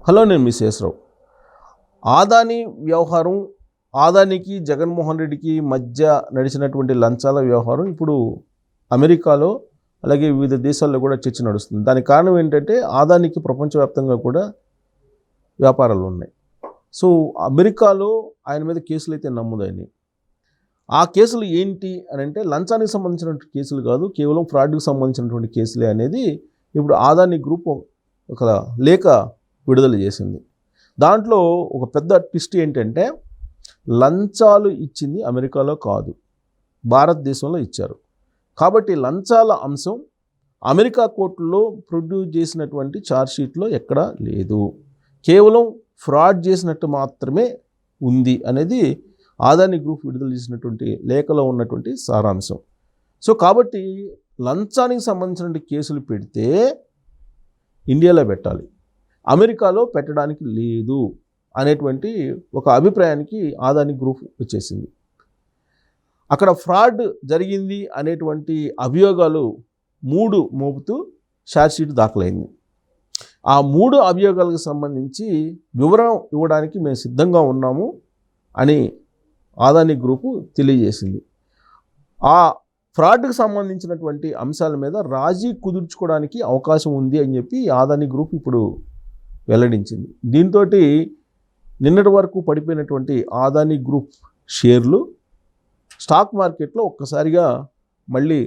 Hello, నేను miss రావు. ఆదాని వ్యవహారం, ఆదానికి జగన్మోహన్ రెడ్డికి మధ్య నడిచినటువంటి లంచాల వ్యవహారం ఇప్పుడు అమెరికాలో అలాగే వివిధ దేశాల్లో కూడా చర్చ నడుస్తుంది. దానికి కారణం ఏంటంటే ఆదానికి ప్రపంచవ్యాప్తంగా కూడా వ్యాపారాలు ఉన్నాయి. సో అమెరికాలో ఆయన మీద కేసులు అయితే నమోదైనాయి. ఆ కేసులు ఏంటి అని అంటే లంచానికి సంబంధించినటువంటి కేసులు కాదు, కేవలం ఫ్రాడ్కి సంబంధించినటువంటి కేసులే అనేది ఇప్పుడు ఆదాని గ్రూప్ ఒక లేఖ విడుదల చేసింది. దాంట్లో ఒక పెద్ద ట్విస్ట్ ఏంటంటే లంచాలు ఇచ్చింది అమెరికాలో కాదు, భారతదేశంలో ఇచ్చారు. కాబట్టి లంచాల అంశం అమెరికా కోర్టులో ప్రొడ్యూస్ చేసినటువంటి ఛార్జ్షీట్లో ఎక్కడా లేదు, కేవలం ఫ్రాడ్ చేసినట్టు మాత్రమే ఉంది అనేది ఆదాని గ్రూప్ విడుదల చేసినటువంటి లేఖలో ఉన్నటువంటి సారాంశం. సో కాబట్టి లంచానికి సంబంధించినటువంటి కేసులు పెడితే ఇండియాలో పెట్టాలి, అమెరికాలో పెట్టడానికి లేదు అనేటువంటి ఒక అభిప్రాయానికి ఆదాని గ్రూప్ వచ్చేసింది. అక్కడ ఫ్రాడ్ జరిగింది అనేటువంటి అభియోగాలు 3 మోపుతూ ఛార్జ్షీట్ దాఖలైంది. ఆ 3 అభియోగాలకు సంబంధించి వివరణ ఇవ్వడానికి మేము సిద్ధంగా ఉన్నాము అని ఆదాని గ్రూపు తెలియజేసింది. ఆ ఫ్రాడ్కి సంబంధించినటువంటి అంశాల మీద రాజీ కుదుర్చుకోవడానికి అవకాశం ఉంది అని చెప్పి ఆదాని గ్రూప్ ఇప్పుడు వెల్లడించింది. దీంతో నిన్నటి వరకు పడిపోయినటువంటి ఆదాని గ్రూప్ షేర్లు స్టాక్ మార్కెట్లో ఒక్కసారిగా మళ్ళీ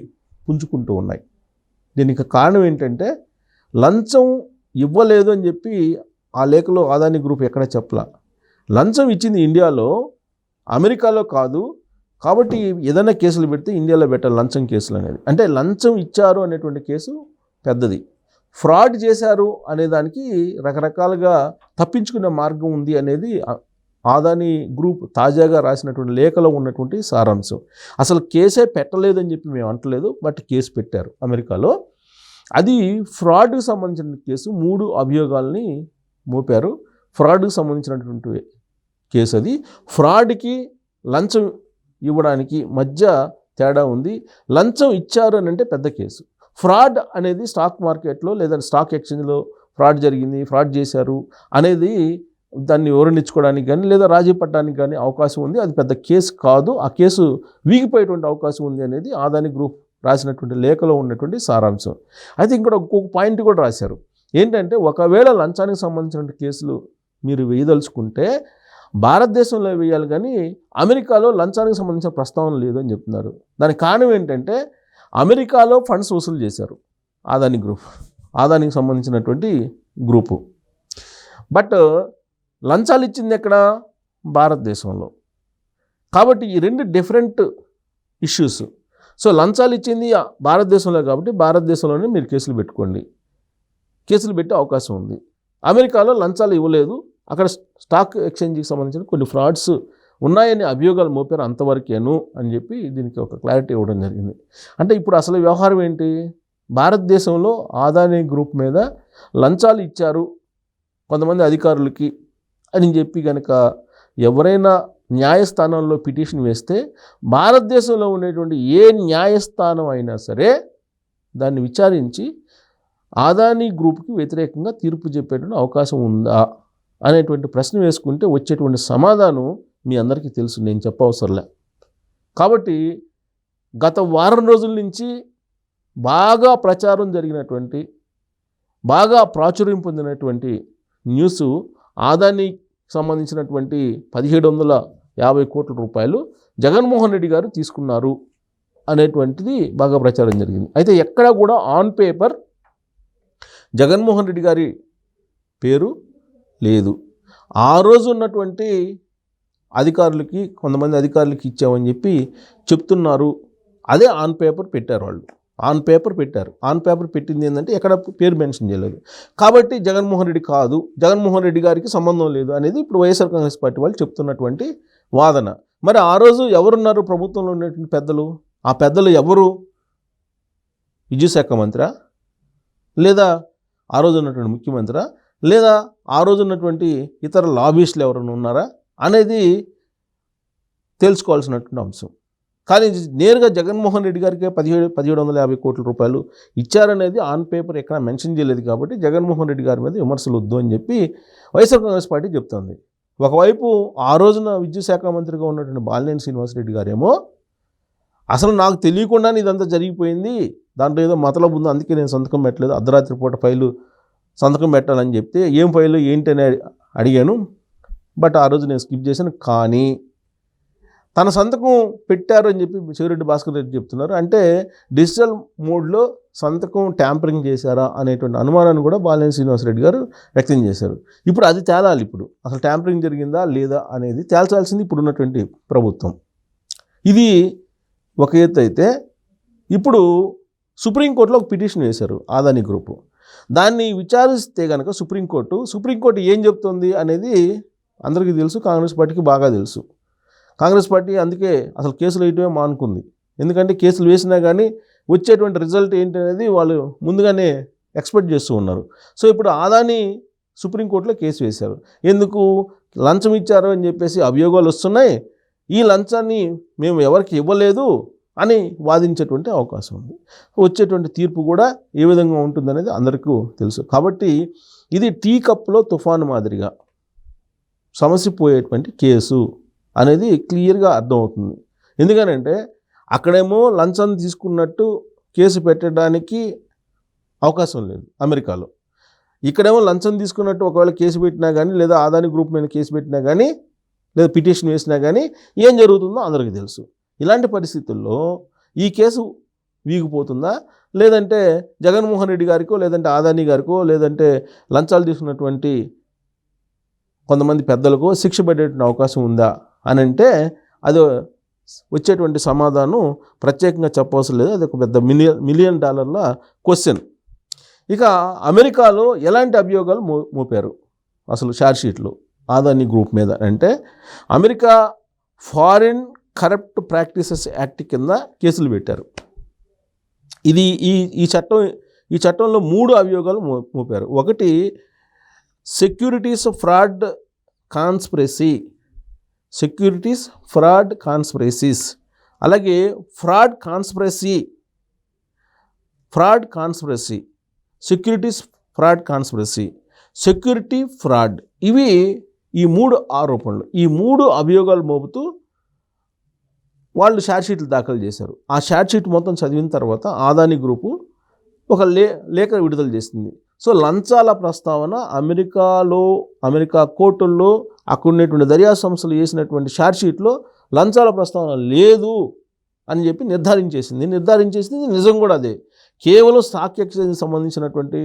పుంజుకుంటూ ఉన్నాయి. దీనికి కారణం ఏంటంటే లంచం ఇవ్వలేదు అని చెప్పి ఆ లేఖలో ఆదాని గ్రూప్ ఎక్కడ చెప్పలా. లంచం ఇచ్చింది ఇండియాలో, అమెరికాలో కాదు. కాబట్టి ఏదైనా కేసులు పెడితే ఇండియాలో పెట్టాలి లంచం కేసులు అనేది. అంటే లంచం ఇచ్చారు అనేటువంటి కేసు పెద్దది, ఫ్రాడ్ చేశారు అనేదానికి రకరకాలుగా తప్పించుకునే మార్గం ఉంది అనేది ఆదాని గ్రూప్ తాజాగా రాసినటువంటి లేఖలో ఉన్నటువంటి సారాంశం. అసలు కేసే పెట్టలేదని చెప్పి మేము అంటలేదు, బట్ కేసు పెట్టారు అమెరికాలో. అది ఫ్రాడ్కి సంబంధించిన కేసు. 3 అభియోగాల్ని మోపారు. ఫ్రాడ్కి సంబంధించినటువంటి కేసు అది. ఫ్రాడ్కి లంచం ఇవ్వడానికి మధ్య తేడా ఉంది. లంచం ఇచ్చారు అని అంటే పెద్ద కేసు. ఫ్రాడ్ అనేది స్టాక్ మార్కెట్లో లేదా స్టాక్ ఎక్స్చేంజ్లో ఫ్రాడ్ జరిగింది, ఫ్రాడ్ చేశారు అనేది దాన్ని వివరణించుకోవడానికి కానీ లేదా రాజీ పడడానికి కానీ అవకాశం ఉంది. అది పెద్ద కేసు కాదు, ఆ కేసు వీగిపోయేటువంటి అవకాశం ఉంది అనేది ఆదాని గ్రూప్ రాసినటువంటి లేఖలో ఉన్నటువంటి సారాంశం. అయితే ఇక్కడ ఒక్కొక్క పాయింట్ కూడా రాశారు. ఏంటంటే ఒకవేళ లంచానికి సంబంధించిన కేసులు మీరు వేయదలుచుకుంటే భారతదేశంలో వేయాలి, కానీ అమెరికాలో లంచానికి సంబంధించిన ప్రస్తావన లేదు అని చెప్తున్నారు. దానికి కారణం ఏంటంటే అమెరికాలో ఫండ్స్ వసూలు చేశారు ఆదాని గ్రూప్, ఆదానికి సంబంధించినటువంటి గ్రూపు. బట్ లంచాలు ఇచ్చింది ఎక్కడ? భారతదేశంలో. కాబట్టి ఈ 2 డిఫరెంట్ ఇష్యూస్. సో లంచాలు ఇచ్చింది భారతదేశంలో కాబట్టి భారతదేశంలోనే మీరు కేసులు పెట్టుకోండి, కేసులు పెట్టే అవకాశం ఉంది. అమెరికాలో లంచాలు ఇవ్వలేదు, అక్కడ స్టాక్ ఎక్స్చేంజ్కి సంబంధించిన కొన్ని ఫ్రాడ్స్ ఉన్నాయని అభియోగాలు మోపారు, అంతవరకేను అని చెప్పి దీనికి ఒక క్లారిటీ ఇవ్వడం జరిగింది. అంటే ఇప్పుడు అసలు వ్యవహారం ఏంటి? భారతదేశంలో ఆదాని గ్రూప్ మీద లంచాలు ఇచ్చారు కొంతమంది అధికారులకి అని చెప్పి కనుక ఎవరైనా న్యాయస్థానంలో పిటిషన్ వేస్తే భారతదేశంలో ఉండేటువంటి ఏ న్యాయస్థానం అయినా సరే దాన్ని విచారించి ఆదాని గ్రూప్కి వ్యతిరేకంగా తీర్పు చెప్పేటువంటి అవకాశం ఉందా అనేటువంటి ప్రశ్న వేసుకుంటే వచ్చేటువంటి సమాధానం మీ అందరికీ తెలుసు, నేను చెప్పవసరంలే. కాబట్టి గత వారం రోజుల నుంచి బాగా ప్రచారం జరిగినటువంటి, బాగా ప్రాచుర్యం పొందినటువంటి న్యూస్ ఆదానికి సంబంధించినటువంటి 1750 కోట్ల రూపాయలు జగన్మోహన్ రెడ్డి గారు తీసుకున్నారు అనేటువంటిది బాగా ప్రచారం జరిగింది. అయితే ఎక్కడ కూడా ఆన్ పేపర్ జగన్మోహన్ రెడ్డి గారి పేరు లేదు. ఆ రోజు ఉన్నటువంటి అధికారులకి, కొంతమంది అధికారులకి ఇచ్చామని చెప్పి చెప్తున్నారు. అదే ఆన్ పేపర్ పెట్టారు వాళ్ళు, ఆన్ పేపర్ పెట్టారు. ఆన్ పేపర్ పెట్టింది ఏంటంటే ఎక్కడ పేరు మెన్షన్ చేయలేదు. కాబట్టి జగన్మోహన్ రెడ్డి కాదు, జగన్మోహన్ రెడ్డి గారికి సంబంధం లేదు అనేది ఇప్పుడు వైఎస్ఆర్ కాంగ్రెస్ పార్టీ వాళ్ళు చెప్తున్నటువంటి వాదన. మరి ఆ రోజు ఎవరున్నారు ప్రభుత్వంలో ఉన్నటువంటి పెద్దలు? ఆ పెద్దలు ఎవరు? విద్యుత్ శాఖ మంత్రా, లేదా ఆ రోజు ఉన్నటువంటి ముఖ్యమంత్రా, లేదా ఆ రోజు ఉన్నటువంటి ఇతర లాబీస్టులు ఎవరైనా ఉన్నారా అనేది తెలుసుకోవాల్సినటువంటి అంశం. కానీ నేరుగా జగన్మోహన్ రెడ్డి గారికి 1750 కోట్ల రూపాయలు ఇచ్చారనేది ఆన్ పేపర్ ఎక్కడ మెన్షన్ చేయలేదు కాబట్టి జగన్మోహన్ రెడ్డి గారి మీద విమర్శలు వద్దు అని చెప్పి వైఎస్ఆర్ కాంగ్రెస్ పార్టీ చెప్తోంది. ఒకవైపు ఆ రోజున విద్యుత్ శాఖ మంత్రిగా ఉన్నటువంటి బాలినేని శ్రీనివాసరెడ్డి గారేమో అసలు నాకు తెలియకుండానే ఇదంతా జరిగిపోయింది, దాంట్లో ఏదో మతలబు ఉంది, అందుకే నేను సంతకం పెట్టలేదు, అర్ధరాత్రి పూట ఫైలు సంతకం పెట్టాలని చెప్తే ఏం ఫైలు ఏంటని అడిగాను, బట్ ఆ రోజు నేను స్కిప్ చేశాను. కానీ తన సంతకం పెట్టారు అని చెప్పి చెవిరెడ్డి భాస్కర్ రెడ్డి చెప్తున్నారు. అంటే డిజిటల్ మోడ్లో సంతకం ట్యాంపరింగ్ చేశారా అనేటువంటి అనుమానాన్ని కూడా బాలినేని శ్రీనివాసరెడ్డి గారు వ్యక్తం చేశారు. ఇప్పుడు అది తేలాలి. ఇప్పుడు అసలు ట్యాంపరింగ్ జరిగిందా లేదా అనేది తేల్చాల్సింది ఇప్పుడు ఉన్నటువంటి ప్రభుత్వం. ఇది ఒక ఎత్తు అయితే ఇప్పుడు సుప్రీంకోర్టులో ఒక పిటిషన్ వేశారు ఆదాని గ్రూపు. దాన్ని విచారిస్తే కనుక సుప్రీంకోర్టు ఏం చెప్తుంది అనేది అందరికీ తెలుసు, కాంగ్రెస్ పార్టీకి బాగా తెలుసు. కాంగ్రెస్ పార్టీ అందుకే అసలు కేసులు వేయటమే మానుకుంది. ఎందుకంటే కేసులు వేసినా కానీ వచ్చేటువంటి రిజల్ట్ ఏంటనేది వాళ్ళు ముందుగానే ఎక్స్పెక్ట్ చేస్తూ ఉన్నారు. సో ఇప్పుడు ఆదాని సుప్రీంకోర్టులో కేసు వేశారు. ఎందుకు? లంచం ఇచ్చారు అని చెప్పేసి అభియోగాలు వస్తున్నాయి, ఈ లంచాన్ని మేము ఎవరికి ఇవ్వలేదు అని వాదించేటువంటి అవకాశం ఉంది. వచ్చేటువంటి తీర్పు కూడా ఏ విధంగా ఉంటుందనేది అందరికీ తెలుసు. కాబట్టి ఇది టీ కప్లో తుఫాను మాదిరిగా సమస్య పోయేటువంటి కేసు అనేది క్లియర్గా అర్థమవుతుంది. ఎందుకనంటే అక్కడేమో లంచం తీసుకున్నట్టు కేసు పెట్టడానికి అవకాశం లేదు అమెరికాలో. ఇక్కడేమో లంచం తీసుకున్నట్టు ఒకవేళ కేసు పెట్టినా కానీ, లేదా ఆదాని గ్రూప్ మీద కేసు పెట్టినా కానీ, లేదా పిటిషన్ వేసినా కానీ ఏం జరుగుతుందో అందరికీ తెలుసు. ఇలాంటి పరిస్థితుల్లో ఈ కేసు వీగిపోతుందా, లేదంటే జగన్మోహన్ రెడ్డి గారికో, లేదంటే ఆదాని గారికో, లేదంటే లంచాలు తీసుకున్నటువంటి కొంతమంది పెద్దలకు శిక్ష పడేటువంటి అవకాశం ఉందా అని అంటే అది వచ్చేటువంటి సమాధానం ప్రత్యేకంగా చెప్పవలసిన లేదు. అది ఒక పెద్ద మిలియన్ డాలర్ల క్వశ్చన్. ఇక అమెరికాలో ఎలాంటి అభియోగాలు మోపారు అసలు ఛార్జ్షీట్లు ఆదాని గ్రూప్ మీద అంటే, America foreign corrupt practices act కింద కేసులు పెట్టారు. ఇది ఈ చట్టంలో 3 అభియోగాలు మోపారు. ఒకటి సెక్యూరిటీస్ ఫ్రాడ్ కాన్స్పిరసీస్, అలాగే ఫ్రాడ్ కాన్స్పిరసీ, సెక్యూరిటీ ఫ్రాడ్, ఇవి ఈ 3 ఆరోపణలు. ఈ 3 అభియోగాలు మోపుతూ వాళ్ళు ఛార్జ్షీట్లు దాఖలు చేశారు. ఆ ఛార్జ్షీట్ మొత్తం చదివిన తర్వాత ఆదాని గ్రూపు ఒక లేఖ విడుదల చేసింది. సో లంచాల ప్రస్తావన అమెరికా కోర్టుల్లో అక్కడ ఉన్నటువంటి దర్యాప్తు సంస్థలు చేసినటువంటి ఛార్జ్షీట్లో లంచాల ప్రస్తావన లేదు అని చెప్పి నిర్ధారించేసింది. నిజం కూడా అదే. కేవలం స్టాక్ ఎక్స్చేంజ్కి సంబంధించినటువంటి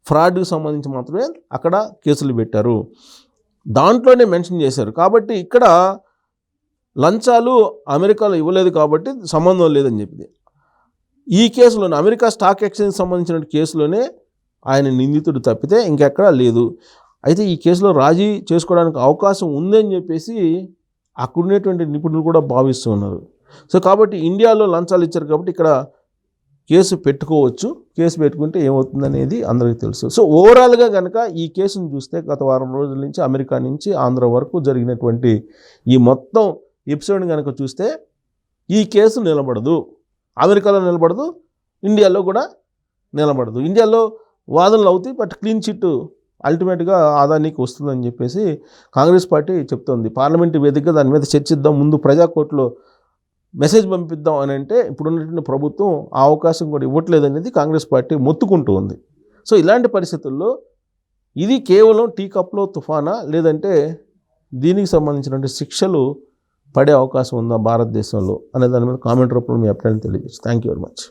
ఫ్రాడ్కి సంబంధించి మాత్రమే అక్కడ కేసులు పెట్టారు, దాంట్లోనే మెన్షన్ చేశారు. కాబట్టి ఇక్కడ లంచాలు అమెరికాలో ఇవ్వలేదు కాబట్టి సంబంధం లేదని చెప్పింది. ఈ కేసులోనే అమెరికా స్టాక్ ఎక్స్చేంజ్కి సంబంధించిన కేసులోనే ఆయన నిందితుడు తప్పితే ఇంకెక్కడా లేదు. అయితే ఈ కేసులో రాజీ చేసుకోవడానికి అవకాశం ఉందని చెప్పేసి అక్కడ ఉండేటువంటి నిపుణులు కూడా భావిస్తూ ఉన్నారు. సో కాబట్టి ఇండియాలో లంచాలు ఇచ్చారు కాబట్టి ఇక్కడ కేసు పెట్టుకోవచ్చు, కేసు పెట్టుకుంటే ఏమవుతుందనేది అందరికీ తెలుసు. సో ఓవరాల్గా కనుక ఈ కేసును చూస్తే గత వారం రోజుల నుంచి అమెరికా నుంచి ఆంధ్ర వరకు జరిగినటువంటి ఈ మొత్తం ఎపిసోడ్ని కనుక చూస్తే ఈ కేసు నిలబడదు, అమెరికాలో నిలబడదు, ఇండియాలో కూడా నిలబడదు. ఇండియాలో వాదనలు అవుతాయి, బట్ క్లీన్ చిట్ అల్టిమేట్గా ఆదానికి వస్తుందని చెప్పేసి కాంగ్రెస్ పార్టీ చెప్తోంది. పార్లమెంటు వేదికగా దాని మీద చర్చిద్దాం, ముందు ప్రజాకోర్టులో మెసేజ్ పంపిద్దాం అని అంటే ఇప్పుడున్నటువంటి ప్రభుత్వం ఆ అవకాశం కూడా ఇవ్వట్లేదనేది కాంగ్రెస్ పార్టీ మొత్తుకుంటూ ఉంది. సో ఇలాంటి పరిస్థితుల్లో ఇది కేవలం టీ కప్లో తుఫానా, లేదంటే దీనికి సంబంధించినటువంటి శిక్షలు పడే అవకాశం ఉందా భారతదేశంలో అనే దాని మీద కామెంట్ రూపంలో మీ అభిప్రాయాన్ని తెలియజేస్తాను. Thank you very much.